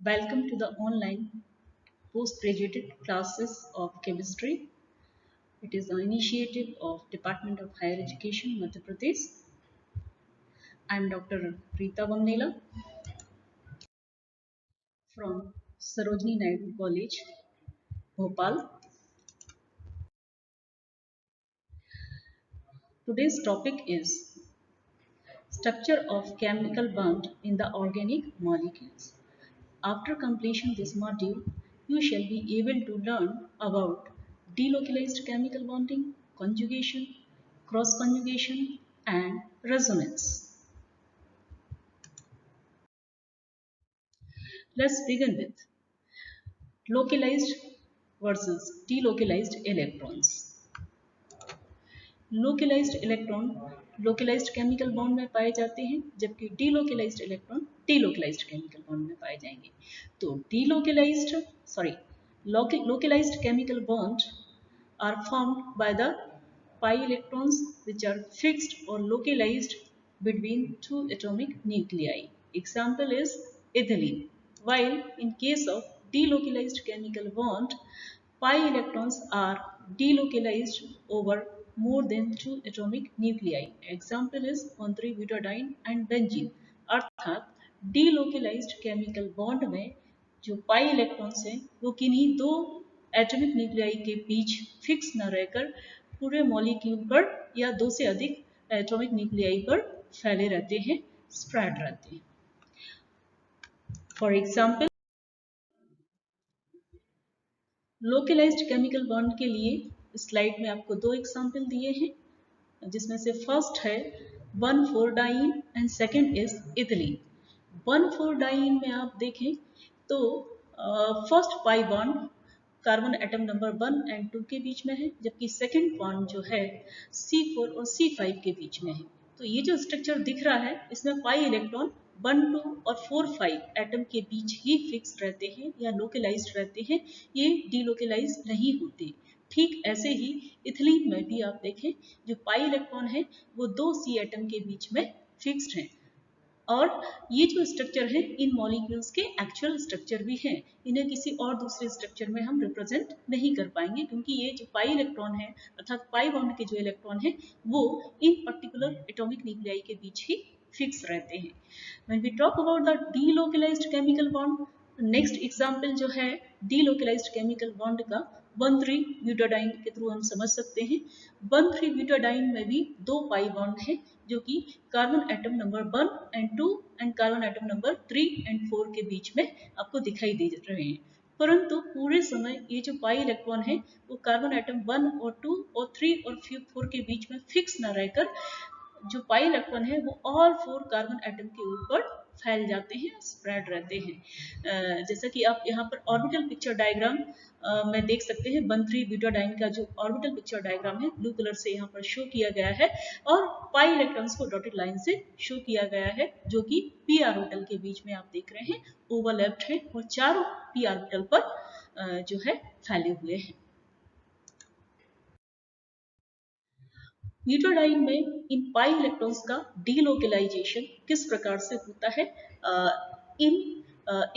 Welcome to the online postgraduate classes of chemistry. It is an initiative of Department of Higher Education, Madhya Pradesh. I am Dr. Preeta Vamnela from Sarojini Naidu College, Bhopal. Today's topic is structure of chemical bond in the organic molecules. After completion this module, you shall be able to learn about delocalized chemical bonding, conjugation, cross-conjugation, and resonance. Let's begin with localized versus delocalized electrons. Localized electron localized chemical bond में पाए जाते हैं, जबकि delocalized electron delocalized chemical bond में पाए जाएंगे। तो localized chemical bonds are formed by the pi electrons which are fixed or localized between two atomic nuclei. Example is ethylene. While in case of delocalized chemical bond, pi electrons are delocalized over more than two atomic nuclei. Example is 1,3-butadiene and benzene. अर्थात delocalized chemical bond में जो pi electrons हैं वो किन्हीं दो atomic nuclei के बीच fix न रहकर पूरे मॉलिक्यूल पर या दो से अधिक एटॉमिक न्यूक्लियाई पर फैले रहते हैं, स्प्रेड रहते हैं। For example, localized chemical bond के लिए स्लाइड में आपको दो एग्जाम्पल दिए हैं, जिसमें से फर्स्ट है 1,4-डाइन एंड सेकेंड इज इथिलीन। 1,4-डाइन में आप देखें तो first pi bond carbon atom number 1 और 2 के बीच में है, जबकि सेकेंड बॉन्ड जो है C4 और C5 के बीच में है। तो ये जो स्ट्रक्चर दिख रहा है इसमें पाई इलेक्ट्रॉन 1, 2 और 4, 5 एटम के बीच ही फिक्स रहते हैं या लोकलाइज्ड रहते हैं, ये डीलोकलाइज्ड नहीं होते। ठीक ऐसे ही इथिलीन में भी आप देखें जो पाई इलेक्ट्रॉन है वो दो सी एटम के बीच में फिक्स्ड है, और ये जो स्ट्रक्चर है इन मॉलिक्यूल्स के एक्चुअल स्ट्रक्चर भी हैं। इन्हें किसी और दूसरे स्ट्रक्चर में हम रिप्रेजेंट नहीं कर पाएंगे, क्योंकि ये जो पाई इलेक्ट्रॉन है अर्थात पाई बॉन्ड के जो इलेक्ट्रॉन है वो इन पर्टिकुलर एटॉमिक न्यूक्लियाई के बीच ही फिक्स रहते हैं। When we talk about the delocalized chemical bond, next example जो है डीलोकलाइज्ड केमिकल बॉन्ड का 1,3-ब्यूटाडाइन के थ्रू हम समझ सकते हैं। 1,3-ब्यूटाडाइन में भी दो पाई बॉन्ड है जो कि कार्बन एटम नंबर 1 और 2 एंड कार्बन एटम नंबर 3 और 4 के बीच में आपको दिखाई दे रहे हैं, परंतु पूरे समय ये जो पाई इलेक्ट्रॉन है वो कार्बन एटम 1 और 2 और 3 और 4 के बीच में फिक्स न रहकर जो पाई इलेक्ट्रॉन है वो ऑल 4 कार्बन एटम के ऊपर फैल जाते हैं, स्प्रेड रहते हैं। जैसा कि आप यहाँ पर ऑर्बिटल पिक्चर डायग्राम में देख सकते हैं, 1,3-ब्यूटाडाइन का जो ऑर्बिटल पिक्चर डायग्राम है ब्लू कलर से यहाँ पर शो किया गया है, और पाई इलेक्ट्रॉन्स को डॉटेड लाइन से शो किया गया है, जो कि पी ऑर्बिटल के बीच में आप देख रहे हैं ओवरलैप्ड है और चारों पी ऑर्बिटल पर जो है फैले हुए हैं। ब्यूटाडाइन में इन पाई इलेक्ट्रॉन्स का डीलोकलाइजेशन किस प्रकार से होता है,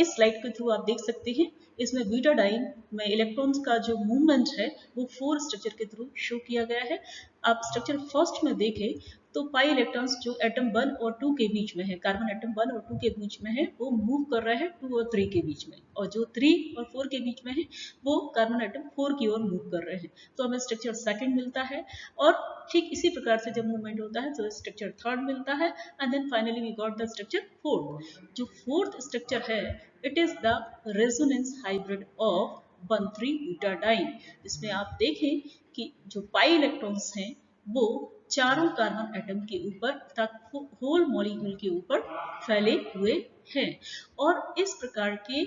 इस स्लाइड के थ्रू आप देख सकते हैं। इसमें ब्यूटाडाइन में इलेक्ट्रॉन्स का जो मूवमेंट है वो 4 स्ट्रक्चर के थ्रू शो किया गया है। आप स्ट्रक्चर फर्स्ट में देखें तो पाई इलेक्ट्रॉन्स जो एटम 1 और 2 के बीच में है, कार्बन एटम 1 और 2 के बीच में है, वो मूव कर रहे हैं 2 और 3 के बीच में, और जो 3 और 4 के बीच में है वो कार्बन एटम 4 की ओर मूव कर रहे हैं। तो हमें स्ट्रक्चर सेकंड मिलता है, और ठीक इसी प्रकार से जब मूवमेंट होता है तो स्ट्रक्चर थर्ड मिलता है, and then finally we got the structure fourth. जो फोर्थ स्ट्रक्चर है it is the resonance hybrid of one three butadiene. इसमें आप देखें कि जो पाई इलेक्ट्रॉन्स हैं वो चारों कार्बन एटम के ऊपर अर्थात होल मॉलिक्यूल के ऊपर फैले हुए हैं, और इस प्रकार के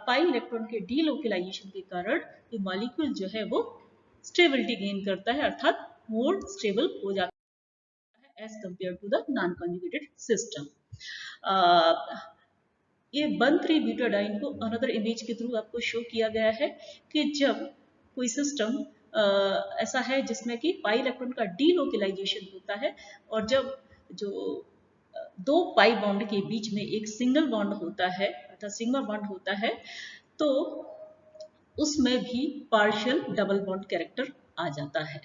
पाई इलेक्ट्रॉन के डीलोकलाइजेशन के कारण ये मॉलिक्यूल जो है वो स्टेबिलिटी गेन करता है, अर्थात मोर स्टेबल हो जाता है as compare to the non conjugated system. ये 1,3-ब्यूटाडाइन को अनदर इमेज के थ्रू आपको शो किया गया है कि जब कोई सिस्टम ऐसा है जिसमें कि पाई इलेक्ट्रॉन का डीलोकलाइजेशन होता है, और जब जो दो पाई बॉन्ड के बीच में एक सिंगल बॉन्ड होता है अर्थात सिग्मा बॉन्ड होता है, तो उसमें भी पार्शियल डबल बॉन्ड कैरेक्टर आ जाता है।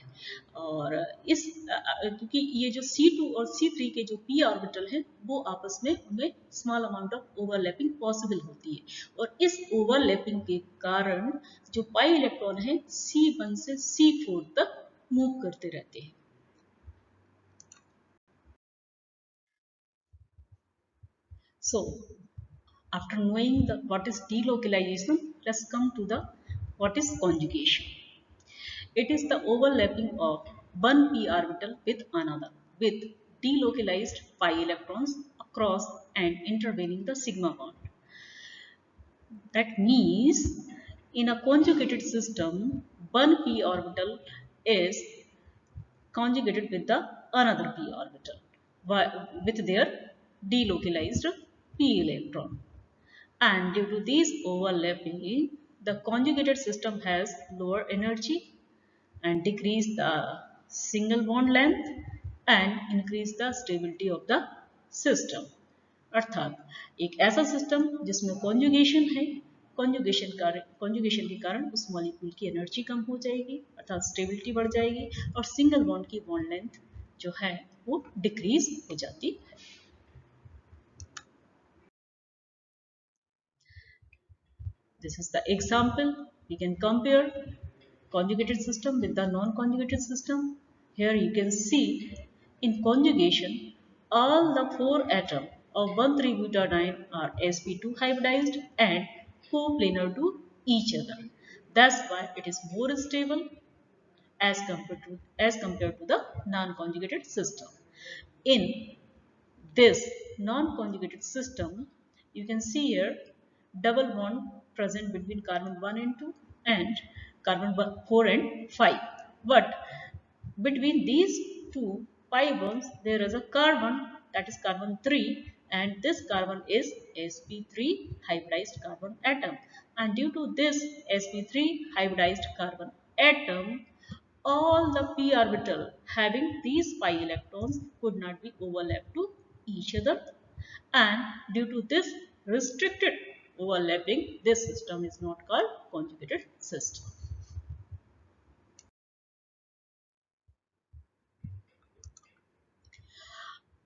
और इस क्योंकि ये जो C2 और C3 के जो p ऑर्बिटल है वो आपस में उनमें small amount of overlapping possible होती है, और इस ओवरलैपिंग के कारण जो पाई इलेक्ट्रॉन है C1 से C4 तक मूव करते रहते हैं। So after knowing what is delocalization, let's come to the what is conjugation. It is the overlapping of one p orbital with another with delocalized pi electrons across and intervening the sigma bond. That means in a conjugated system, one p orbital is conjugated with the another p orbital with their delocalized p electron. And due to this overlapping, the conjugated system has lower energy and decrease the single bond length and increase the stability of the system. अर्थात एक ऐसा system जिसमें conjugation है, conjugation के कारण उस molecule की energy कम हो जाएगी अर्थात स्टेबिलिटी बढ़ जाएगी और सिंगल बॉन्ड की बॉन्ड लेंथ जो है वो डिक्रीज हो जाती है। This is the example. We can compare conjugated system with the non-conjugated system. Here you can see in conjugation, all the 4 atoms of 1,3-butadiene are sp2 hybridized and coplanar to each other. That's why it is more stable as compared to the non-conjugated system. In this non-conjugated system, you can see here double bond present between carbon 1 and 2 and carbon 4 and 5. But between these two pi bonds, there is a carbon, that is carbon 3, and this carbon is sp3 hybridized carbon atom. And due to this sp3 hybridized carbon atom, all the p orbital having these pi electrons could not be overlapped to each other, and due to this restricted overlapping, this system is not called conjugated system.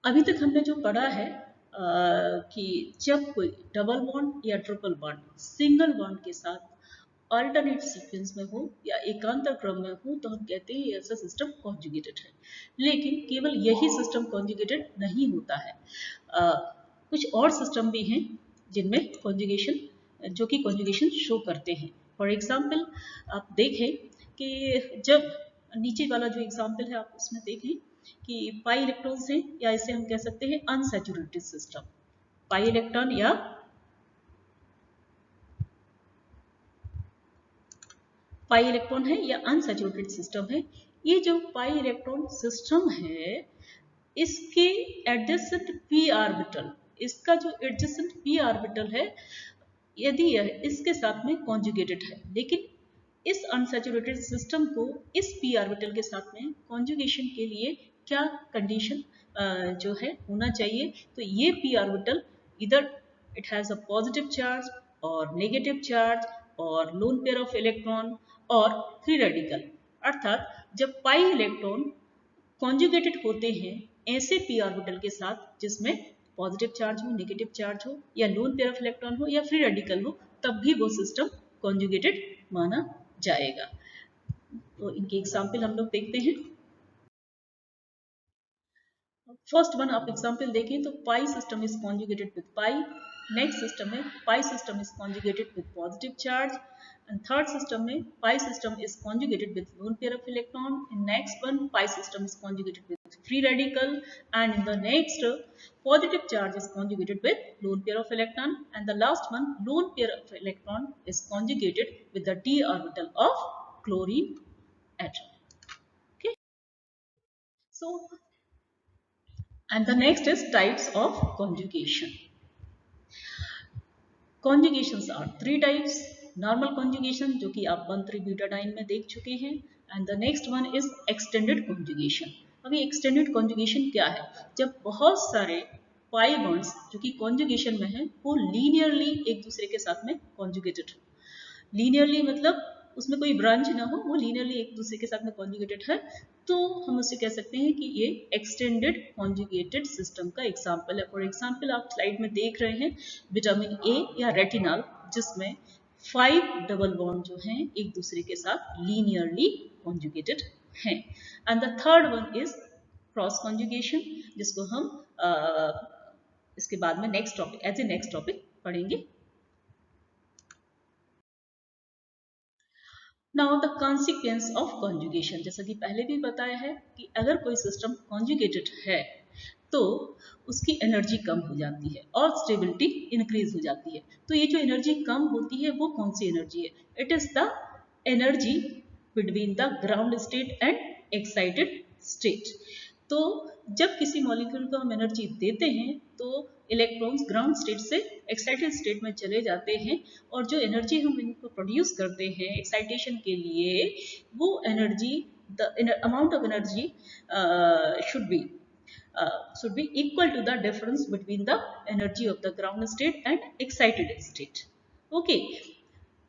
अभी तक हमने जो पढ़ा है कि जब कोई double bond या ट्रिपल बॉन्ड सिंगल बॉन्ड के साथ अल्टरनेट सीक्वेंस में हो या एकांतर क्रम में हो तो हम कहते हैं ऐसा सिस्टम कॉन्जुगेटेड है। लेकिन केवल यही सिस्टम कॉन्जुगेटेड नहीं होता है, कुछ और सिस्टम भी हैं जिनमें कॉन्जुगेशन जो कि कॉन्जुगेशन शो करते हैं। फॉर एग्जांपल आप देखें कि जब नीचे वाला जो एग्जांपल है आप उसमें देखें कि पाई इलेक्ट्रॉन्स हैं, या इसे हम कह सकते हैं अनसैचुरेटेड सिस्टम। पाई इलेक्ट्रॉन या पाई इलेक्ट्रॉन है या अनसैचुरेटेड सिस्टम है। ये जो पाई इलेक्ट्रॉन सिस्टम है इसके एडजेसेंट p ऑर्बिटल, इसका जो एडजेसेंट p ऑर्बिटल है यदि यह इसके साथ में कॉन्जुगेटेड है, लेकिन इस अनसैचुरेटेड सिस्टम को इस p ऑर्बिटल के साथ में कॉन्जुगेशन के लिए क्या कंडीशन जो है होना चाहिए, तो ये p ऑर्बिटल इधर it has a positive charge और नेगेटिव चार्ज और लोन पेयर ऑफ इलेक्ट्रॉन और फ्री रेडिकल। अर्थात जब पाई इलेक्ट्रॉन कॉन्जुगेटेड होते हैं ऐसे p ऑर्बिटल के साथ जिसमें पॉजिटिव चार्ज हो, नेगेटिव चार्ज हो या लोन पेयर ऑफ इलेक्ट्रॉन हो या फ्री रेडिकल हो, तब भी वो सिस्टम कॉन्जुगेटेड माना जाएगा। तो इनके एग्जाम्पल हम लोग देखते हैं। फर्स्ट वन आप एग्जाम्पल देखें तो pi system is conjugated with pi. Next system में pi system is conjugated with positive charge, and third system में pi system is conjugated with lone pair of electron. In next one pi system is conjugated with free radical, and in the next positive charge is conjugated with lone pair of electron, and the last one lone pair of electron is conjugated with the d orbital of chlorine atom. Okay, so and the next is types of conjugation. Conjugations are 3 types. Normal conjugation जो कि आप 1,3-ब्यूटाडाइन में देख चुके हैं, and the next one is extended conjugation. अभी extended conjugation क्या है? जब बहुत सारे पाई बॉन्ड्स जो कि कॉन्जुगेशन में है वो लीनियरली एक दूसरे के साथ में कॉन्जुगेटेड हो। लीनियरली मतलब उसमें कोई ब्रांच ना हो, वो लीनियरली एक दूसरे के साथ में कॉन्जुगेटेड है, तो हम उससे कह सकते हैं कि ये एक्सटेंडेड कॉन्जुगेटेड सिस्टम का एग्जाम्पल है। फॉर एग्जाम्पल आप स्लाइड में देख रहे हैं विटामिन ए या रेटिनॉल, जिसमें 5 डबल बॉन्ड जो हैं एक दूसरे के साथ लीनियरली कॉन्जुगेटेड हैं। And the third one is cross conjugation, जिसको हम इसके बाद में next topic as a next topic पढ़ेंगे। Now the consequence of conjugation, जैसा कि पहले भी बताया है कि अगर कोई सिस्टम कॉन्जुगेटेड है तो उसकी एनर्जी कम हो जाती है और स्टेबिलिटी इंक्रीज हो जाती है। तो ये जो एनर्जी कम होती है वो कौन सी एनर्जी है? It is the energy between the ground state and excited state. तो जब किसी मॉलिक्यूल को हम एनर्जी देते हैं तो इलेक्ट्रॉन्स ग्राउंड स्टेट से एक्साइटेड स्टेट में चले जाते हैं, और जो एनर्जी हम इनको प्रोड्यूस करते हैं एक्साइटेशन के लिए, वो energy, the amount of energy should be equal to the difference between the energy of the ground state and excited state. Okay,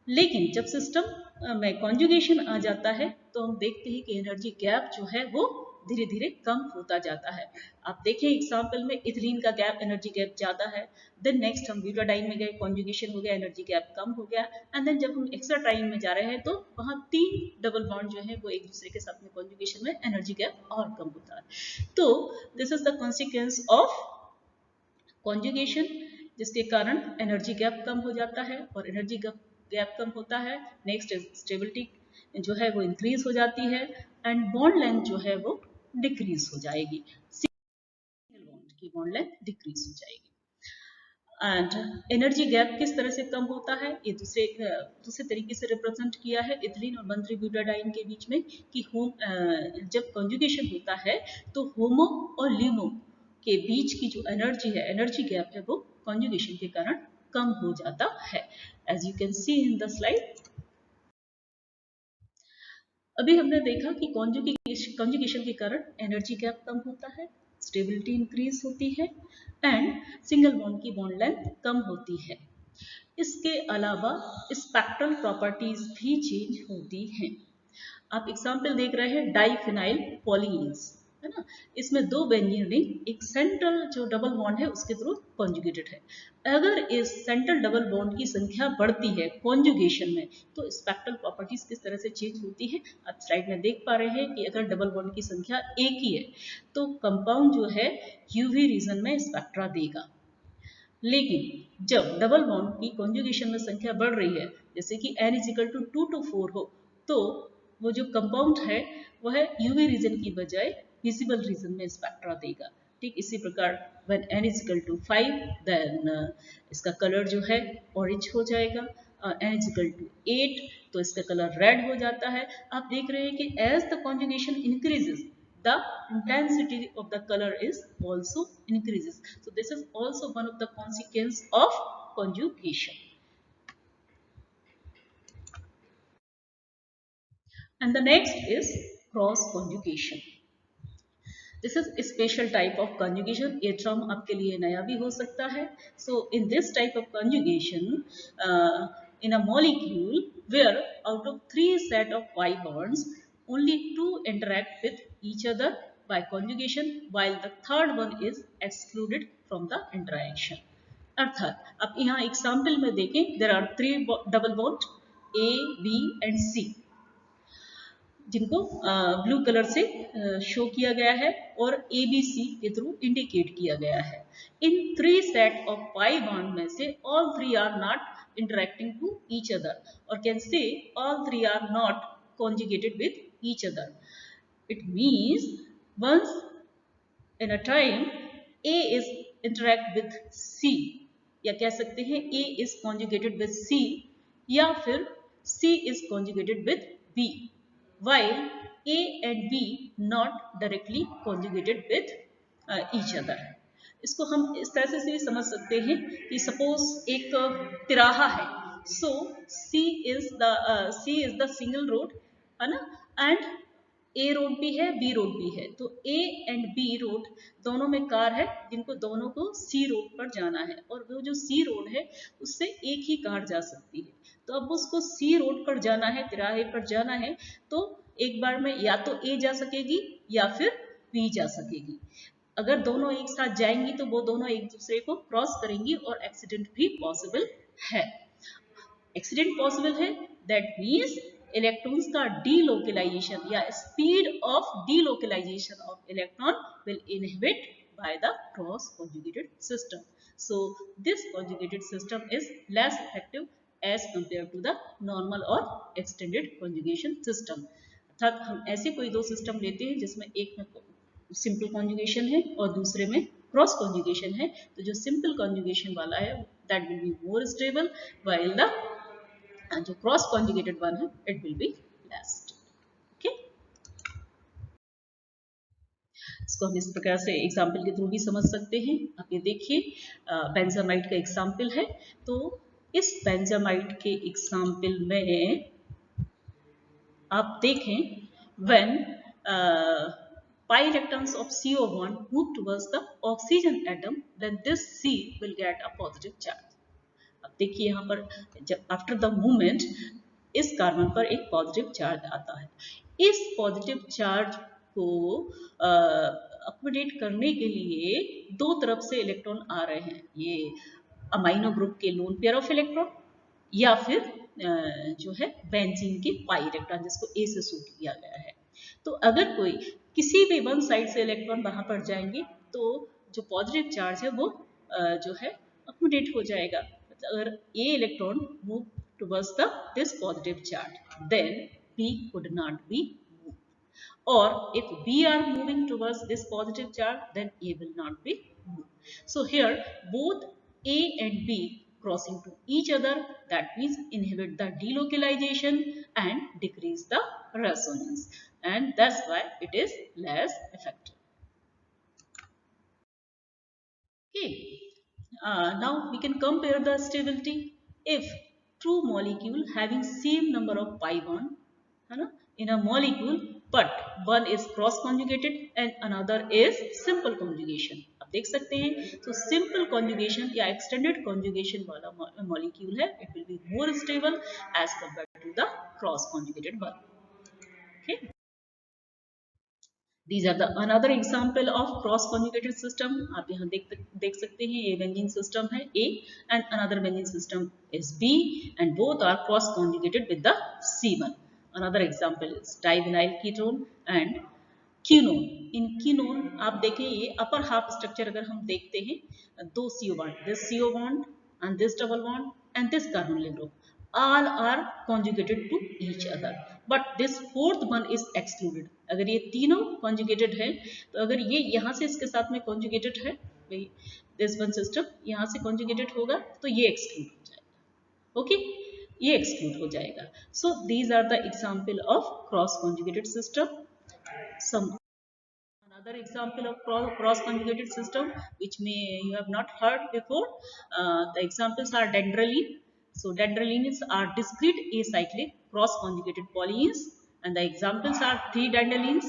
लेकिन जब सिस्टम में कॉन्जुगेशन आ जाता है तो हम देखते हैं कि एनर्जी गैप जो है वो धीरे धीरे कम होता जाता है। आप देखें एग्जाम्पल में इथिलीन का गैप, एनर्जी गैप ज्यादा है, देन नेक्स्ट हम ब्यूटाडाइन में गए, कॉन्जुगेशन हो गया, एनर्जी गैप कम हो गया, एंड देन जब हम एक्स्ट्राटाइन में जा रहे हैं तो वहां 3 डबल बॉन्ड जो है वो एक दूसरे के साथ में कॉन्जुगेशन में एनर्जी गैप और कम होता है। तो this is the consequence of conjugation, जिसके कारण एनर्जी गैप कम हो जाता है, और एनर्जी गैप कम होता है, नेक्स्ट स्टेबिलिटी जो है वो इंक्रीज हो जाती है, एंड बॉन्ड लेंथ जो है वो डिक्रीज हो जाएगी, सिंगल बॉन्ड की बॉन्ड लेंथ डिक्रीज हो जाएगी। एंड एनर्जी गैप किस तरह से कम होता है, ये दूसरे तरीके से रिप्रेजेंट किया है इथिलीन और 1,3-ब्यूटाडाइन के बीच में कि जब कॉन्जुगेशन होता है तो होमो और लिमो के बीच की जो एनर्जी है, एनर्जी गैप है, वो कॉन्जुगेशन के कारण कम हो जाता है, as you can see in the slide. अभी हमने देखा कि कॉन्जुगेशन के कारण एनर्जी गैप कम होता है, स्टेबिलिटी इंक्रीज होती है, एंड सिंगल बॉन्ड की बॉन्ड लेंथ कम होती है। इसके अलावा स्पेक्ट्रल प्रॉपर्टीज भी चेंज होती हैं। आप एग्जाम्पल देख रहे हैं डाइफिनाइल पॉलीन्स, है ना, इसमें 2 बेंजीन रिंग, एक सेंट्रल जो डबल बॉन्ड है उसके थ्रू कॉन्जुगेटेड है। अगर इस सेंट्रल डबल बॉन्ड की संख्या बढ़ती है कॉन्जुगेशन में तो स्पेक्ट्रल प्रॉपर्टीज किस तरह से चेंज होती है, आप स्लाइड में देख पा रहे हैं कि अगर डबल बॉन्ड की संख्या एक ही है तो कंपाउंड जो है यूवी रीजन में स्पेक्ट्रा देगा, लेकिन जब डबल बॉन्ड की कॉन्जुगेशन में संख्या बढ़ रही है, जैसे कि n = 2 to 4 हो, तो वो जो कंपाउंड है वह यूवी रीजन की बजाय विजिबल रीजन में स्पेक्ट्रा देगा। ठीक इसी प्रकार when n = 5 देन इसका कलर जो है ऑरेंज हो जाएगा, n = 8 तो इसका कलर रेड हो जाता है। आप देख रहे हैं कि as the conjugation increases the intensity of the color is also increases. So this is also one of the consequence of conjugation. And the next is cross conjugation. This is a special type of conjugation. ये term आपके लिए नया भी हो सकता है. So in this type of conjugation, in a molecule where out of 3 set of pi bonds, only 2 interact with each other by conjugation, while the third one is excluded from the interaction. अर्थात आप यहाँ example में देखें, there are 3 double bond A, B and C, जिनको blue colour से show किया गया है और ABC के थ्रू इंडिकेट किया गया है। इन 3 सेट ऑफ पाई बॉन्ड में से all 3 are not interacting to each other, और can say all 3 are not conjugated with each other. It means once in a time A is interact with C, या कह सकते हैं A is conjugated with C, या फिर C is conjugated with B, while A and B not directly conjugated with each other. इसको हम इस तरह से समझ सकते हैं कि सपोज एक तिराहा है, सो C is the single road, है ना, एंड ए रोड भी है, बी रोड भी है, तो ए एंड बी रोड दोनों में कार है जिनको दोनों को सी रोड पर जाना है, और वो जो सी रोड है उससे एक ही कार जा सकती है। तो अब उसको सी रोड पर जाना है, तिराहे पर जाना है, तो एक बार में या तो ए जा सकेगी या फिर बी जा सकेगी। अगर दोनों एक साथ जाएंगी तो वो दोनों एक दूसरे को क्रॉस करेंगी और एक्सीडेंट भी पॉसिबल है। एक्सीडेंट पॉसिबल है, दैट मीन्स इलेक्ट्रॉन्स का डीलोकलाइजेशन या speed of delocalization of electron will inhibit by the cross conjugated system. So this conjugated system is less effective as compared to the normal or extended conjugation system. अर्थात हम ऐसे कोई दो system लेते हैं जिसमें एक में सिंपल कॉन्जुगेशन है और दूसरे में क्रॉस कॉन्जुगेशन है, तो जो सिंपल कॉन्जुगेशन वाला है that will be more stable, while the जो क्रॉस कॉन्जुगेटेड वन है it will be less. Okay, इसको हम इस प्रकार से एग्जाम्पल के थ्रू भी समझ सकते हैं। आप ये देखिए बेंजामाइड का एग्जाम्पल है, तो इस बेंजामाइड के एग्जाम्पल में आप देखें when pi electrons of CO bond move towards the oxygen atom, then this C will get a positive charge. अब देखिए यहाँ पर जब आफ्टर द मूवमेंट इस कार्बन पर एक पॉजिटिव चार्ज आता है। इस पॉजिटिव चार्ज को अकोमोडेट करने के लिए दो तरफ से इलेक्ट्रॉन आ रहे हैं, ये अमाइनो ग्रुप के लोन पेयर ऑफ इलेक्ट्रॉन या फिर जो है बेंजीन के पाई इलेक्ट्रॉन जिसको ए से शो किया गया है। तो अगर कोई किसी भी वन साइड से इलेक्ट्रॉन वहां पर जाएंगे तो जो पॉजिटिव चार्ज है वो जो है अकोमोडेट हो जाएगा। अगर A electron move towards this positive charge, then B could not be moved. Or if B are moving towards this positive charge, then A will not be moved. So here both A and B crossing to each other, that means inhibit the delocalization and decrease the resonance, and that's why it is less effective. Okay. Now we can compare the stability. If two molecule having same number of pi bond है ना in a molecule, but one is cross conjugated and another is simple conjugation. आप देख सकते हैं, तो simple conjugation या extended conjugation वाला molecule है, it will be more stable as compared to the cross conjugated one. Okay. These are the another example of cross conjugated system. आप यहाँ देख सकते हैं, ये benzene system है A and another benzene system is B and both are cross conjugated with the C1. Another example is divinyl ketone and quinone. In quinone आप देखें ये upper half structure अगर हम देखते हैं, दो CO bond, this CO bond and this double bond and this carbonyl group, all are conjugated to each other, but this fourth one is excluded. अगर ये तीनों conjugated है, तो अगर ये यहाँ से इसके साथ में conjugated है, this one system यहाँ से conjugated होगा तो ये exclude हो जाएगा। ओके, ये exclude हो जाएगा। So these are the example of cross conjugated system. Some another example of cross conjugated system which may you have not heard before. The examples are dendrolene. So dendrolines are discrete acyclic cross conjugated polyenes, and the examples are 3 dendrolines.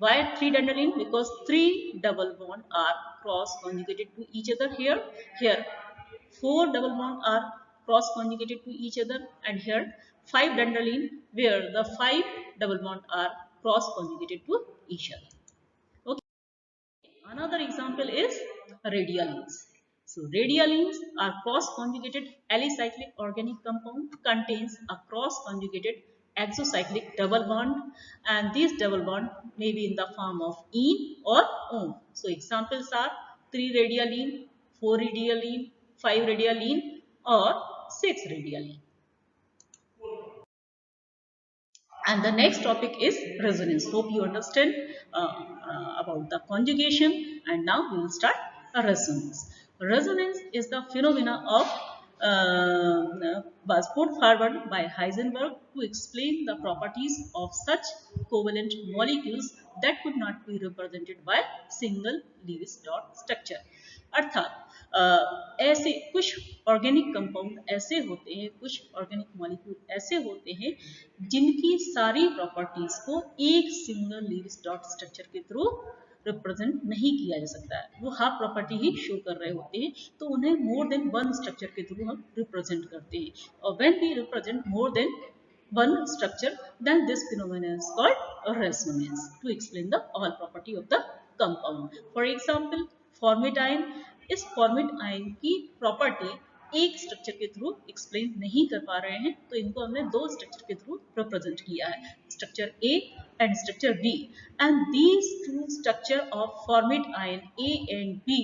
Why 3 dendrolene? Because 3 double bond are cross conjugated to each other here. Here 4 double bond are cross conjugated to each other, and here 5 dendrolene where the 5 double bond are cross conjugated to each other. Another example is radialines. So radialines are cross-conjugated alicyclic organic compound, contains a cross-conjugated exocyclic double bond, and these double bond may be in the form of ene or one. So examples are 3 radialine, 4 radialine, 5 radialine or 6 radialine. And the next topic is resonance. Hope you understand about the conjugation, and now we will start a resonance. Resonance is the phenomena of was put forward by Heisenberg to explain the properties of such covalent molecules that could not be represented by single Lewis dot structure. अर्थात ऐसे कुछ organic compound ऐसे होते हैं, कुछ organic molecule ऐसे होते हैं जिनकी सारी प्रॉपर्टीज को एक सिंगल लीविस डॉट स्ट्रक्चर के थ्रू रिप्रेजेंट नहीं किया जा सकता है, वो हाफ प्रॉपर्टी ही शो कर रहे होते हैं, तो उन्हें मोर देन वन स्ट्रक्चर के थ्रू हम रिप्रेजेंट करते हैं। और when we represent more than one structure, then this phenomenon is called resonance to explain the all property of the compound. For example, format ion, इस format ion की property एक structure के through explain नहीं कर पा रहे हैं, तो इनको हमने दो स्ट्रक्चर के थ्रू रिप्रेजेंट किया है, structure A and structure B, and these two structure of formate ion A and B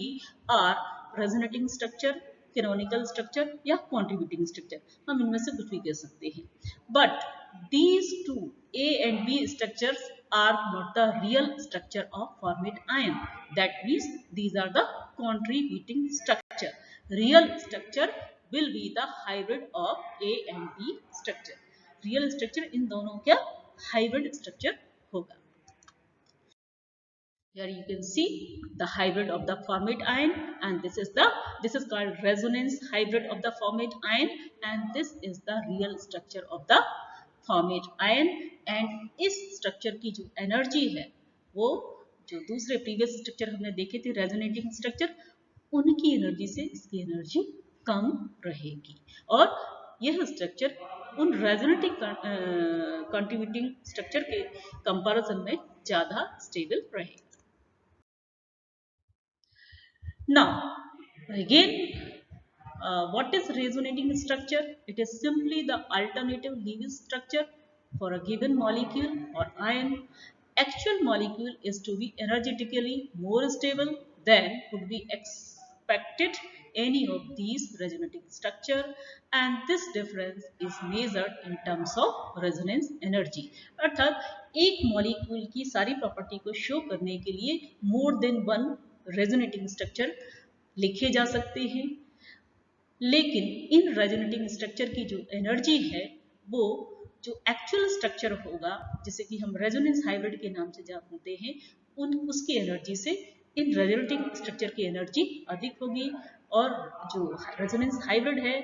are resonating structure, canonical structure या कॉन्ट्रीब्यूटिंग स्ट्रक्चर, हम इनमें से कुछ भी कह सकते हैं। But these two A and B structures are not the real structure of formate ion. That means these are the contributing structure. Real structure will be the hybrid of A and B structure. Real structure इन दोनों क्या hybrid structure होगा। Here you can see the hybrid of the formate ion, and this is called resonance hybrid of the formate ion, and this is the real structure of the formate ion. And इस structure की जो energy है वो जो दूसरे previous structure हमने देखे थे resonating structure, उनकी energy से इसकी energy कम रहेगी, और यह structure उन resonating contributing structure के comparison में ज़्यादा stable रहेगी। Now, again, what is resonating structure? It is simply the alternative Lewis structure for a given molecule or ion. Actual molecule is to be energetically more stable than could be expected any of these resonating structure, and this difference is measured in terms of resonance energy. अर्थात एक molecule की सारी property को show करने के लिए मोर than one resonating structure लिखे जा सकते हैं, लेकिन इन रेजोनेटिंग स्ट्रक्चर की जो एनर्जी है वो जो एक्चुअल स्ट्रक्चर होगा, जिसे कि हम रेजोनेंस हाइब्रिड के नाम से जानते हैं, उसकी एनर्जी से इन रेजोनेटिंग स्ट्रक्चर की एनर्जी अधिक होगी, और जो रेजोनेंस हाइब्रिड है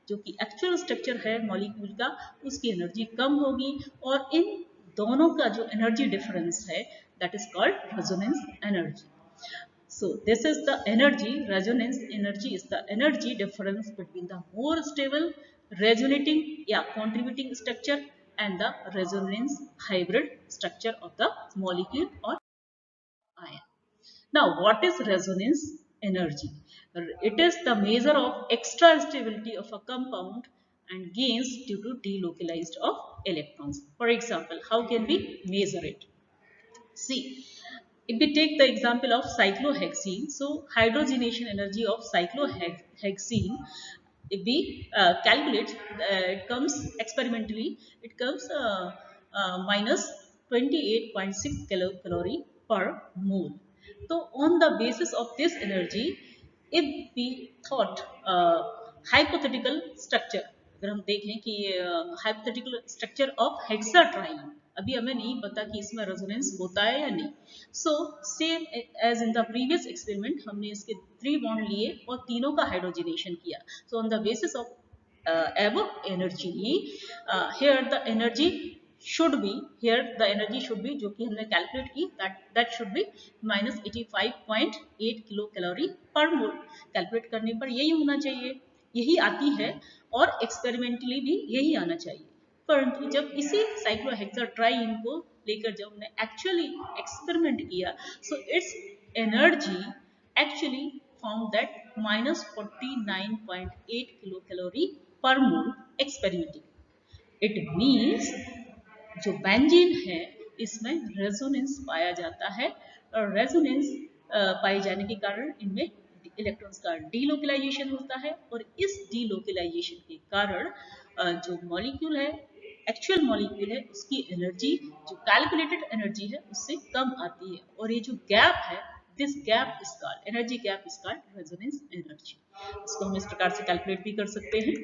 जो कि एक्चुअल स्ट्रक्चर है मॉलिक्यूल का, उसकी एनर्जी कम होगी, और इन दोनों का जो एनर्जी डिफरेंस है that is called resonance energy. So this is the energy, resonance energy is the energy difference between the more stable resonating contributing structure and the resonance hybrid structure of the molecule or ion. Now what is resonance energy? It is the measure of extra stability of a compound and gains due to delocalized of electrons. For example, how can we measure it? See, if we take the example of cyclohexene, so hydrogenation energy of cyclohexene, if we calculate, it comes experimentally, it comes minus 28.6 kilocalorie per mole. So on the basis of this energy, if we thought hypothetical structure, अगर हम देखें कि hypothetical structure of hexatriene, अभी हमें नहीं पता कि इसमें रेजोनेंस होता है या नहीं, so same as in the previous experiment हमने इसके 3 बॉन्ड लिए और तीनों का हाइड्रोजनेशन किया। So on the basis of above energy, here the energy should be, जो कि हमने कैलकुलेट की, that should be minus 85.8 kilo calorie पर मोल। कैलकुलेट करने पर यही होना चाहिए, यही आती है, और एक्सपेरिमेंटली भी यही आना चाहिए। परंतु जब इसी साइक्लोहेक्साट्राइन को लेकर जब हमने एक्चुअली एक्सपेरिमेंट किया, so it's energy actually found that minus 49.8 kilo calorie पर मोल एक्सपेरिमेंटली। इट मीन्स जो बेंजीन है इसमें रेजोनेंस पाया जाता है, और रेजोनेंस पाए जाने के कारण इनमें इलेक्ट्रॉन्स का डीलोकलाइजेशन होता है, और इस डीलोकलाइजेशन के कारण जो मॉलिक्यूल है, एक्चुअल मॉलिक्यूल है, उसकी एनर्जी जो कैलकुलेटेड एनर्जी है उससे कम आती है, और ये जो गैप है, this gap is called energy gap is called resonance energy. इसको हम इस प्रकार से कैलकुलेट भी कर सकते हैं।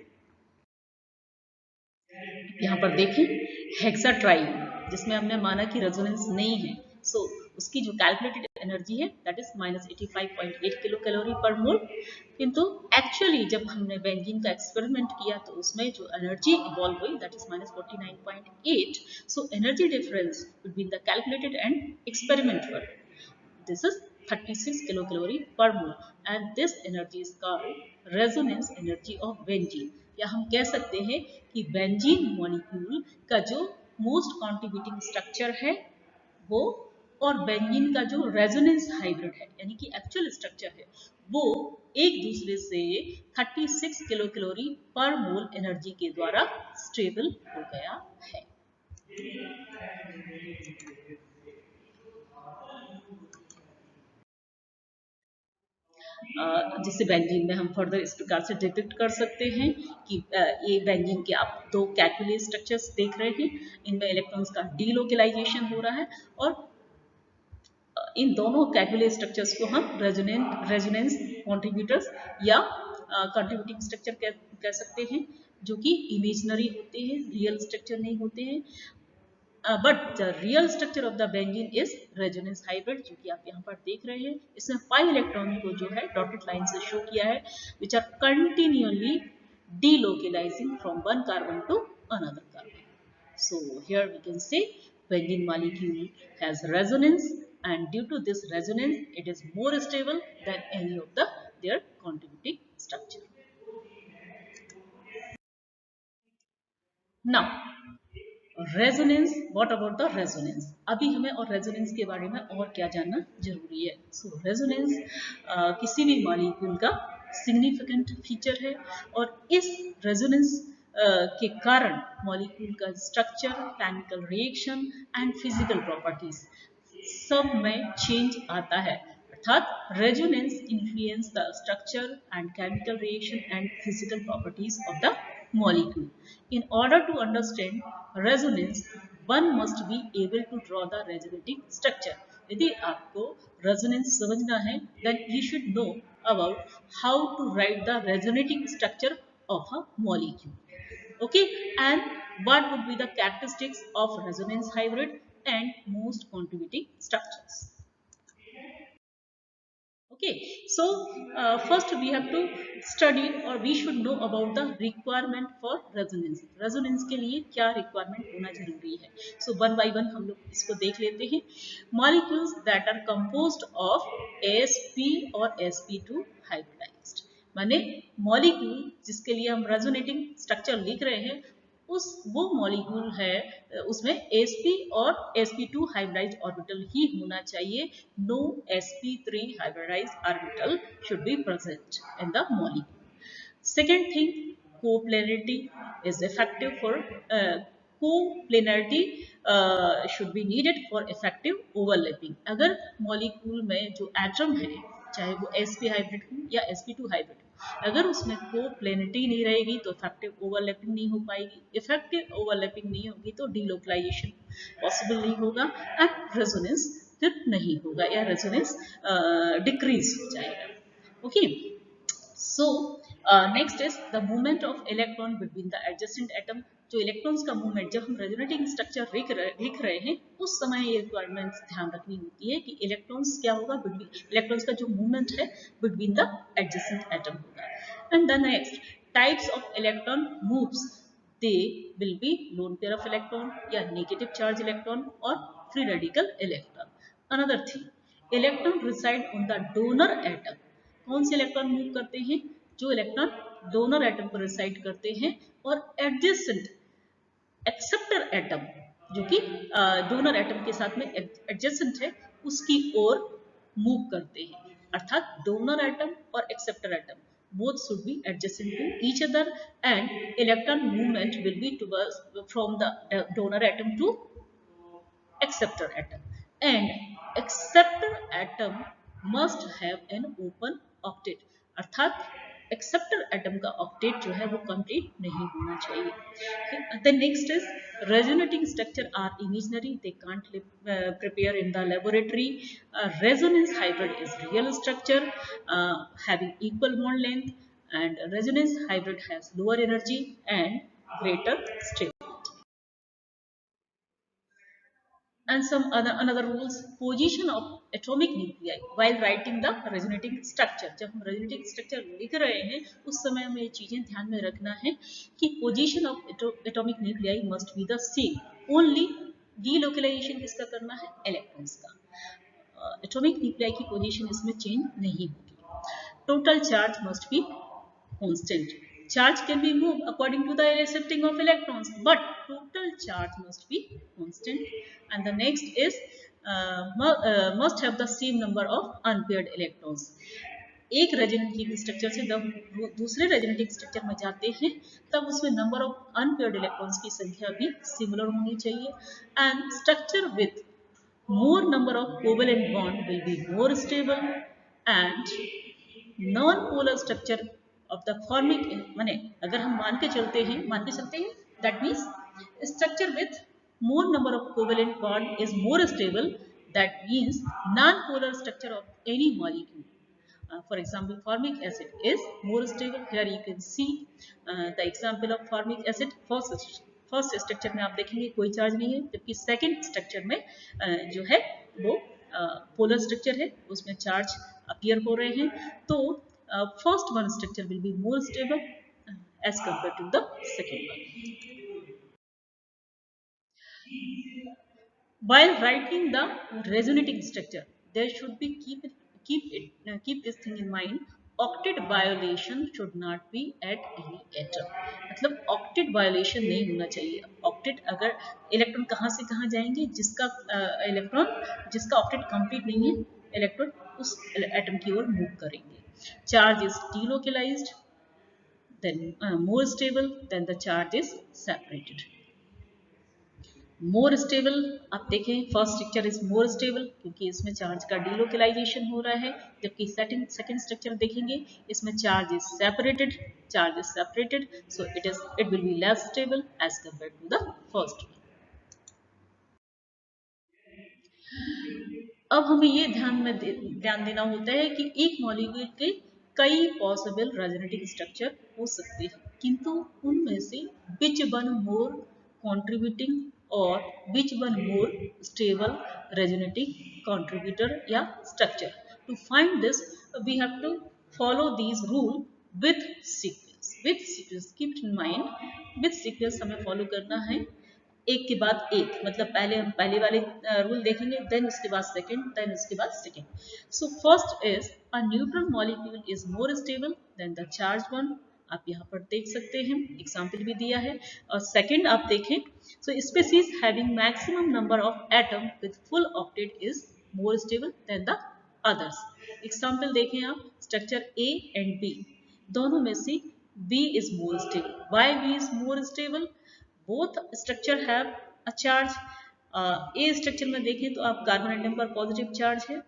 यहाँ पर देखें हेक्साट्राइन, जिसमें हमने माना कि रेजोनेंस नहीं है, सो उसकी जो कैलकुलेटेड एनर्जी है दैट इज -85.8 किलो कैलोरी पर मोल। किंतु एक्चुअली जब हमने बेंजीन का एक्सपेरिमेंट किया तो उसमें जो एनर्जी इवॉल्व हुई that is -49.8। So energy difference between the calculated and experiment one, this is 36 kilocalorie per mole and this energy is called resonance energy of benzene। या हम कह सकते हैं कि बेंजीन मॉलिक्यूल का जो मोस्ट कॉन्ट्रीब्यूटिंग स्ट्रक्चर है वो, और बेंजीन का जो रेजोनेंस हाइब्रिड है यानी कि एक्चुअल स्ट्रक्चर है वो एक दूसरे से 36 किलो कैलोरी पर मोल एनर्जी के द्वारा स्टेबल हो गया है। जिसे बेंजीन में हम फर्दर इस प्रकार से डिपिक्ट कर सकते हैं कि ये बेंजीन के आप दो कैटुले स्ट्रक्चर्स देख रहे हैं, इनमें इलेक्ट्रॉन्स का डीलोकलाइजेशन हो रहा है और इन दोनों कैटुले स्ट्रक्चर्स को हम रेजोनेंस कॉन्ट्रीब्यूटर्स या कंट्रीब्यूटिंग स्ट्रक्चर कह सकते हैं, जो कि इमेजनरी होते हैं, रियल स्ट्रक्चर नहीं होते हैं। But the real structure of the benzene is resonance hybrid, जो कि आप यहाँ पर देख रहे हैं। इसमें 5 इलेक्ट्रॉन को जो है डॉटेड लाइन से शो किया है, which are continuously delocalizing from one carbon to another carbon. So here we can say benzene molecule has resonance, and due to this resonance it is more stable than any of their contributing structure. Now resonance, what about the resonance? अभी हमें और resonance के बारे में और क्या जानना जरूरी है। सो रेजोनेंस किसी भी मॉलिक्यूल का सिग्निफिकेंट फीचर है और इस रेजोनेंस के कारण मॉलिक्यूल का structure, chemical reaction and physical properties सब में चेंज आता है। अर्थात resonance influence the structure and chemical reaction and physical properties of the molecule. In order to understand resonance, one must be able to draw the resonating structure. यदि आपको resonance समझना है, then you should know about how to write the resonating structure of a molecule. Okay, and what would be the characteristics of resonance hybrid and most contributing structures. Okay, so first we have to study or we should know about the requirement for resonance. Resonance के लिए क्या requirement होना जरूरी है? So one by one हम लोग इसको देख लेते हैं। Molecules that are composed of sp और sp2 hybridized, माने मॉलिक्यूल जिसके लिए हम रेजोनेटिंग स्ट्रक्चर लिख रहे हैं वो मॉलिक्यूल है, उसमें sp और sp2 हाइब्रिडाइज्ड ऑर्बिटल ही होना चाहिए। No sp3 hybridized orbital should be present in the molecule. Second thing, coplanarity is effective for coplanarity should be needed for effective overlapping. अगर मॉलिक्यूल में जो एटम है, चाहे वो sp हाइब्रिड हो या sp2 हाइब्रिड, अगर उसमें कोप्लेनिटी नहीं रहेगी तो इफेक्टिव ओवरलैपिंग नहीं हो पाएगी। इफेक्टिव ओवरलैपिंग नहीं होगी तो डीलोकलाइजेशन पॉसिबल नहीं होगा एंड रेजोनेंस फिर नहीं होगा या रेजोनेंस डिक्रीज हो जाएगा। Okay, so next is the movement of electron between the adjacent atom. जो इलेक्ट्रॉन्स का मूवमेंट जब हम रेजोनेटिंग स्ट्रक्चर लिख रहे हैं उस समय ये रिक्वायरमेंट्स ध्यान रखनी होती है कि इलेक्ट्रॉन्स क्या होगा, इलेक्ट्रॉन्स का जो मूवमेंट है बिटवीन द एडजेसेंट एटम होगा। And the next types of electron moves, they will be lone pair of electron या नेगेटिव चार्ज इलेक्ट्रॉन और free radical electron. Another thing, electron reside on the donor atom. कौन से electron move करते हैं? जो electron donor atom पर reside करते हैं और एडजेसेंट एक्सेप्टर एटम जो कि डोनर एटम के साथ में एडजेसेंट है उसकी ओर मूव करते हैं। अर्थात डोनर एटम और acceptor atom both should be adjacent to each other and electron movement will be towards from the donor atom to acceptor atom, and acceptor atom must have an open octet। अर्थात acceptor atom का octet जो है वो complete नहीं होना चाहिए। The next is resonating structure are imaginary, they can't prepare in the laboratory. Resonance hybrid is real structure having equal bond length, and resonance hybrid has lower energy and greater stability. and some another rules. Position of atomic nuclei while writing the resonating structure. जब हम resonating structure लिख रहे हैं उस समय हमें ये चीजें ध्यान में रखना है कि position of atomic nuclei must be the same. Only delocalization किसका करना है, electrons का. Atomic nuclei की position इसमें change नहीं होगी. Total charge must be constant. Charge can be moved according to the shifting of electrons, but total charge must be constant. And the next is must have the same number of unpaired electrons. एक resonating structure से जब दूसरे resonating structure में जाते हैं तब उसमें number of unpaired electrons की संख्या भी सिमिलर होनी चाहिए. And structure with more number of covalent bond will be more stable and non-polar structure of the formic माने अगर हम मान के चलते हैं that means structure with more number of covalent bond is more stable. That means non-polar structure of any molecule. For example, formic acid is more stable. Here you can see the example of formic acid. First structure में आप देखेंगे कोई charge नहीं है, जबकि second structure में जो है वो पोलर स्ट्रक्चर है, उसमें चार्ज अपीयर हो रहे हैं. तो first one structure will be more stable as compare to the second one. While writing the resonating structure, there should be keep this thing in mind. Octet violation should not be at any atom. मतलब octet violation नहीं होना चाहिए. Octet अगर electron कहाँ से कहाँ जाएंगे, जिसका इलेक्ट्रॉन जिसका ऑक्टेट कंप्लीट नहीं है, इलेक्ट्रॉन उस एटम की ओर मूव करेंगे. Charge is delocalized, then more stable, then the charge is separated. More stable आप देखें, first structure is more stable क्योंकि इसमें चार्ज का डिलोकलाइजेशन हो रहा है, जबकि सेकंड स्ट्रक्चर देखेंगे इसमें charge is separated, so it will be less stable as compare to the first. अब हमें ये ध्यान देना होता है कि एक मॉलिक्यूल के कई पॉसिबल रेजोनेटिंग स्ट्रक्चर हो सकते हैं, किंतु उनमें से विच वन मोर कंट्रीब्यूटिंग और which one more stable resonating contributor या structure. To find this, we have to follow these rule with sequence. Keep in mind, with sequence हमें follow करना है एक के बाद एक, मतलब पहले हम पहले वाले रूल देखेंगे, देन उसके बाद सेकंड, देन उसके बाद second. So first is a neutral molecule is more stable than the charge one. आप यहाँ पर देख सकते हैं, एग्जाम्पल भी दिया है. और सेकंड आप देखें, so species having maximum number of atom with full octet is more stable than the others. Example देखें आप, स्ट्रक्चर ए एंड बी, दोनों में से B is more stable. Why B is more stable? Both structure have a charge. A structure में देखें तो आप carbon atom पर पॉजिटिव चार्ज है,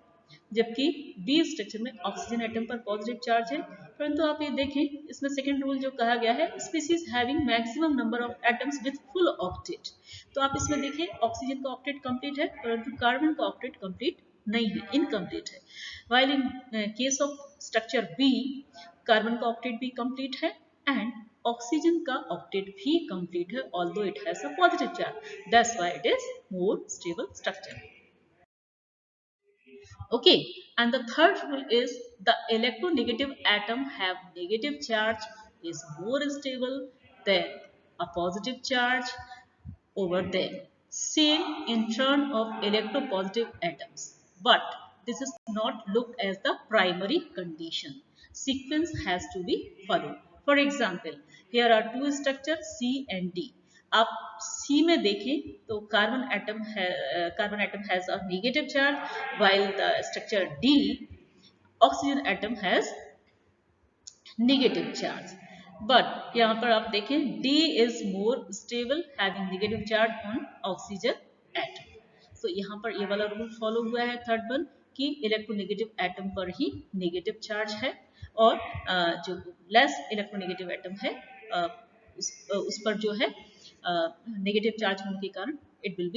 जबकि बी स्ट्रक्चर में ऑक्सीजन एटम पर पॉजिटिव चार्ज है. परंतु आप ये देखें, इसमें सेकंड रूल जो कहा गया है, species having maximum number of atoms with full octet. तो आप इसमें देखें ऑक्सीजन का ऑक्टेट कंप्लीट है, परंतु कार्बन का ऑक्टेट कंप्लीट नहीं है, इनकम्प्लीट है. While in case of structure B, carbon का ऑक्टेट भी कंप्लीट है एंड ऑक्सीजन का ऑक्टेट भी कंप्लीट है, although it has a positive charge. That's why it is more stable structure. Okay, and the third rule is the electronegative atom have negative charge is more stable than a positive charge over them. Same in turn of electropositive atoms, but this is not looked as the primary condition. Sequence has to be followed. For example, here are two structures C and D. आप C में देखें तो carbon atom has a negative charge, while the structure D, oxygen atom has negative charge. But यहाँ पर आप देखें D is more stable having negative charge on oxygen atom. So यहाँ पर ये वाला रूल फॉलो हुआ है, थर्ड वन, कि इलेक्ट्रोनेगेटिव एटम पर ही नेगेटिव चार्ज है और जो लेस इलेक्ट्रोनेगेटिव एटम है उस पर जो है नेगेटिव चार्ज होने के कारण it will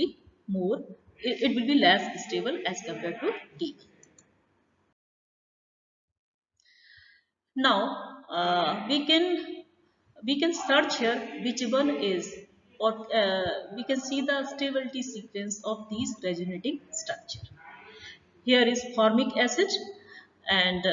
be less stable as compare to D. Now we can search here which one is or we can see the stability sequence of these resonating structure. Here is formic acid, and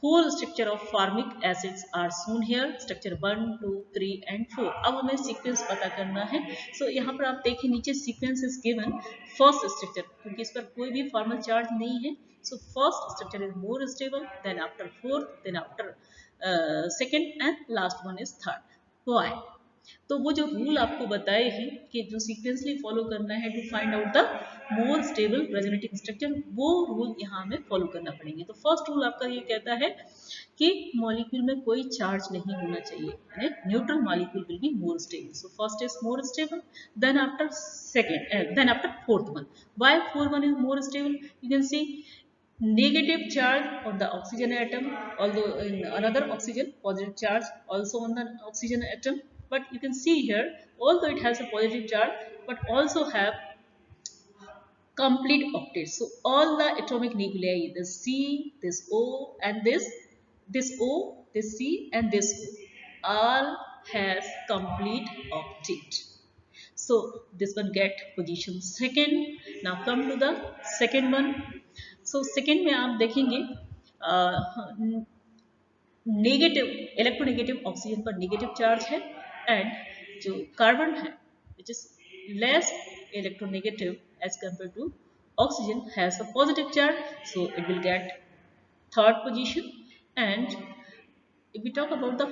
whole structure of formic acids are shown here, structure 1, 2, 3 and 4. अब हमें sequence पता करना है. सो यहाँ पर आप देखिए नीचे sequence is given. First structure, क्योंकि इस पर कोई भी फॉर्मल चार्ज नहीं है, so first structure is more stable, then after fourth, then after second and last one is third. Why? तो वो जो रूल आपको बताए हैं कि जो सीक्वेंसली फॉलो करना है to find out the more stable resonating structure, वो रूल यहाँ हमें फॉलो करना पड़ेंगे. तो फर्स्ट रूल आपका ये कहता है कि मॉलिक्यूल में कोई चार्ज नहीं होना चाहिए, यानी neutral molecule will be more stable. So first is more stable, then after second, then after fourth one. Why fourth one is more stable? You can see negative charge on the oxygen atom, although in another oxygen positive charge also on the oxygen atom. But you can see here, although it has a positive charge, but also have complete octets. So all the atomic nuclei, this C, this O, and this O, this C, and this O, all has complete octet. So this one get position second. Now come to the second one. So second में आप देखेंगे negative, electronegative oxygen पर negative charge है, and जो carbon है which is less electronegative as compare to oxygen has a positive charge, so it will get third position. And if we talk about the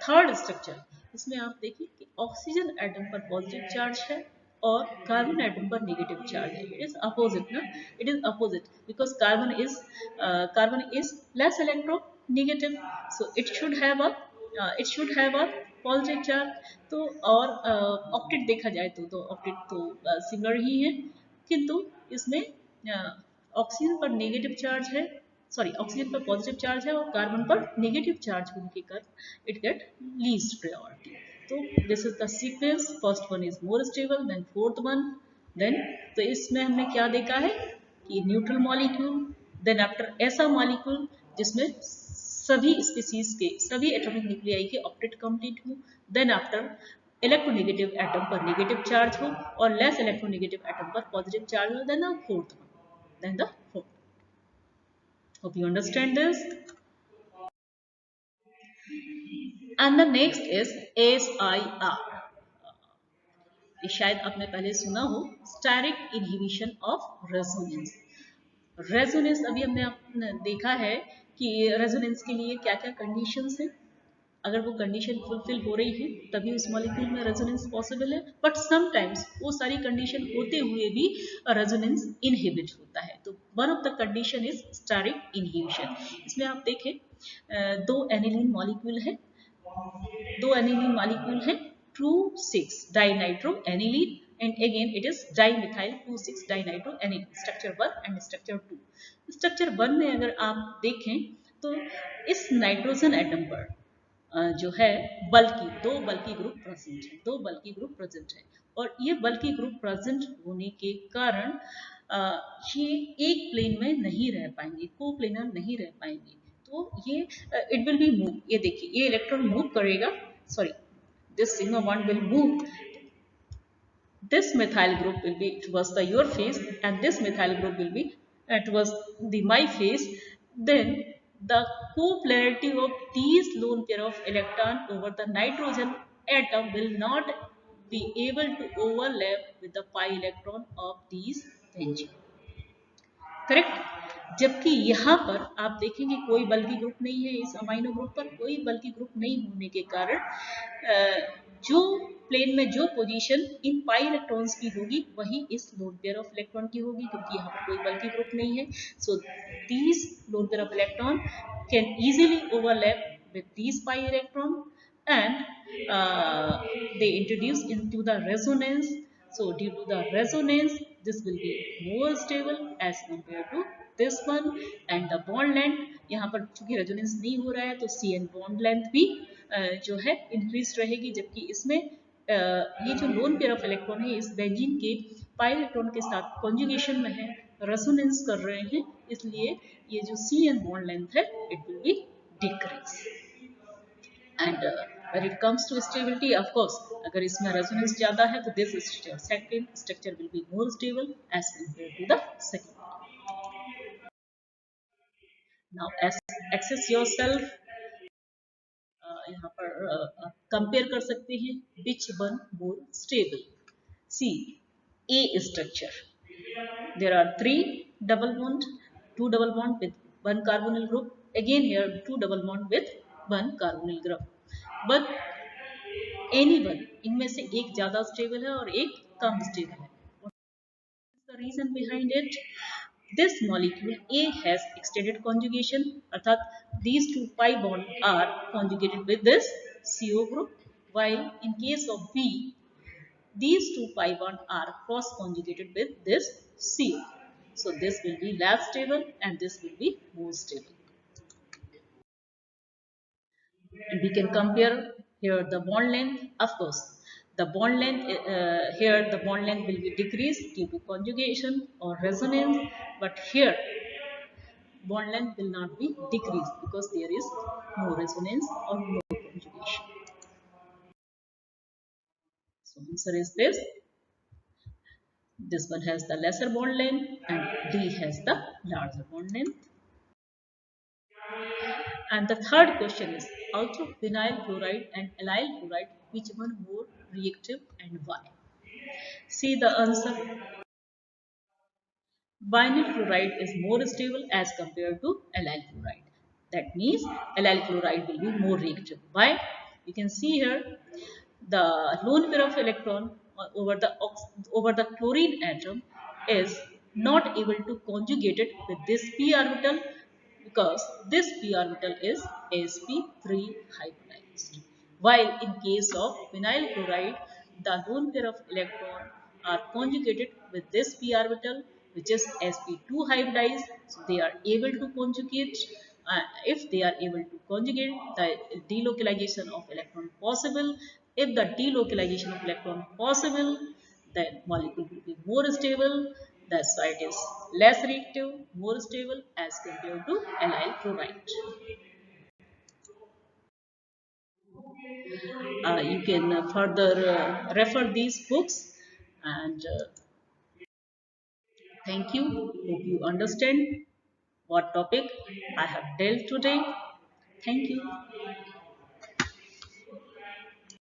third structure, इसमें आप देखिए कि oxygen atom पर positive charge है और carbon atom पर negative charge है. It is opposite ना, it is opposite because carbon is less electronegative, so it should have a positive charge. तो और ऑक्टेट देखा जाए तो ऑक्टेट तो सिमिलर ही है, किंतु इसमें ऑक्सीजन पर नेगेटिव चार्ज है, सॉरी ऑक्सीजन पर पॉजिटिव चार्ज है और कार्बन पर नेगेटिव चार्ज होने के कारण इट गेट लीस्ट प्रायोरिटी. तो this is the sequence. First one is more stable, then fourth one, then तो इसमें हमने क्या देखा है कि न्यूट्रल मॉलिक्यूल, देन आफ्टर ऐसा मॉलिक्यूल जिसमें सभी स्पीसीज के सभी एटॉमिक न्यूक्लियाई के ऑक्टेट कंप्लीट हो, देन आफ्टर इलेक्ट्रोनेगेटिव एटम पर नेगेटिव चार्ज हो और लेस इलेक्ट्रोनेगेटिव एटम पर पॉजिटिव चार्ज हो, then the fourth one, then the fourth. Hope you understand this. And the next is SIR. ये शायद आपने पहले सुना हो, steric inhibition of resonance. Resonance अभी हमने देखा है कि रेजोनेंस के लिए क्या क्या कंडीशंस हैं. अगर वो कंडीशन फुलफिल हो रही है तभी उस मॉलिक्यूल में रेजोनेंस पॉसिबल है, बट समटाइम्स वो सारी कंडीशन होते हुए भी रेजोनेंस इनहिबिट होता है. तो one of the condition is steric inhibition. इसमें आप देखें दो एनिलीन मॉलिक्यूल है, दो एनिलीन मॉलिक्यूल है 2,6 dinitro aniline, and again it is dimethyl 2,6 dinitro aniline, structure 1 and structure 2. Structure 1 में अगर आप देखें तो इस नाइट्रोजन एटम पर जो है दो बल्कि ग्रुप प्रेजेंट है, दो बल्कि ग्रुप प्रेजेंट है, और ये बल्कि ग्रुप प्रेजेंट होने के कारण ये एक प्लेन में नहीं रह पाएंगे, कोप्लेनर नहीं रह पाएंगे. तो ये इट विल बी मूव. ये देखिए ये इलेक्ट्रॉन मूव करेगा, sorry this sigma bond will move. This methyl group will be towards the your face and this methyl group will be towards the my face. Then the copolarity of these lone pair of electron over the nitrogen atom will not be able to overlap with the pi electron of these benzene. Correct. जबकि यहाँ पर आप देखेंगे कोई बल्कि group नहीं है, इस अमाइनो ग्रुप पर कोई बल्कि ग्रुप नहीं होने के कारण जो प्लेन में जो पोजीशन इन पाई इलेक्ट्रॉन्स की होगी वही इस लोन पेयर ऑफ इलेक्ट्रॉन की होगी, क्योंकि यहाँ पर कोई बल्कि ग्रुप नहीं है. So these loan pair of electron can easily overlap with these pi electron and they introduce into the resonance. So due to the resonance this will be more stable as compared to this one, and the bond length यहाँ पर चूंकि resonance नहीं हो रहा है तो CN bond length भी जो है इंक्रीज रहेगी, जबकि इसमें ये जो लोन पेयर ऑफ इलेक्ट्रॉन है इस बेंजीन के पाई इलेक्ट्रॉन के साथ कॉन्जुगेशन में है, रेजोनेंस कर रहे हैं, इसलिए ये जो CN बॉन्ड लेंथ है it will B decrease. And when it comes to stability, of course अगर इसमें रेजोनेंस ज्यादा है तो this second structure will be more stable as compare to the second. Now access yourself. यहाँ पर compare कर सकते हैं which one more stable. See a structure. There are three double bond, two double bond with one carbonyl group. Again here two double bond with one carbonyl group. But any one इनमें से एक ज्यादा stable है और एक कम stable है. What is the reason behind it? This molecule A has extended conjugation, अर्थात these two pi bond are conjugated with this CO group, while in case of B, these two pi bond are cross conjugated with this CO. So this will be less stable and this will be more stable. And we can compare here the bond length. Of course, the bond length here the bond length will be decreased due to conjugation or resonance, but here bond length will not be decreased because there is no resonance or no conjugation. So answer is this. This one has the lesser bond length and D has the larger bond length. And the third question is, out of vinyl chloride and allyl chloride, which one more reactive and why? See the answer. Vinyl chloride is more stable as compared to allyl chloride. That means allyl chloride will be more reactive. Why? You can see here the lone pair of electron over the chlorine atom is not able to conjugate it with this p orbital because this p orbital is sp3 hybridized. While in case of vinyl chloride, the lone pair of electron are conjugated with this p orbital which is sp2 hybridized. So they are able to conjugate. If they are able to conjugate, the delocalization of electron possible. If the delocalization of electron possible, then molecule will be more stable. That's why it is less reactive, more stable as compared to allyl chloride. You can further refer these books and thank you. Hope you understand what topic I have dealt today. Thank you.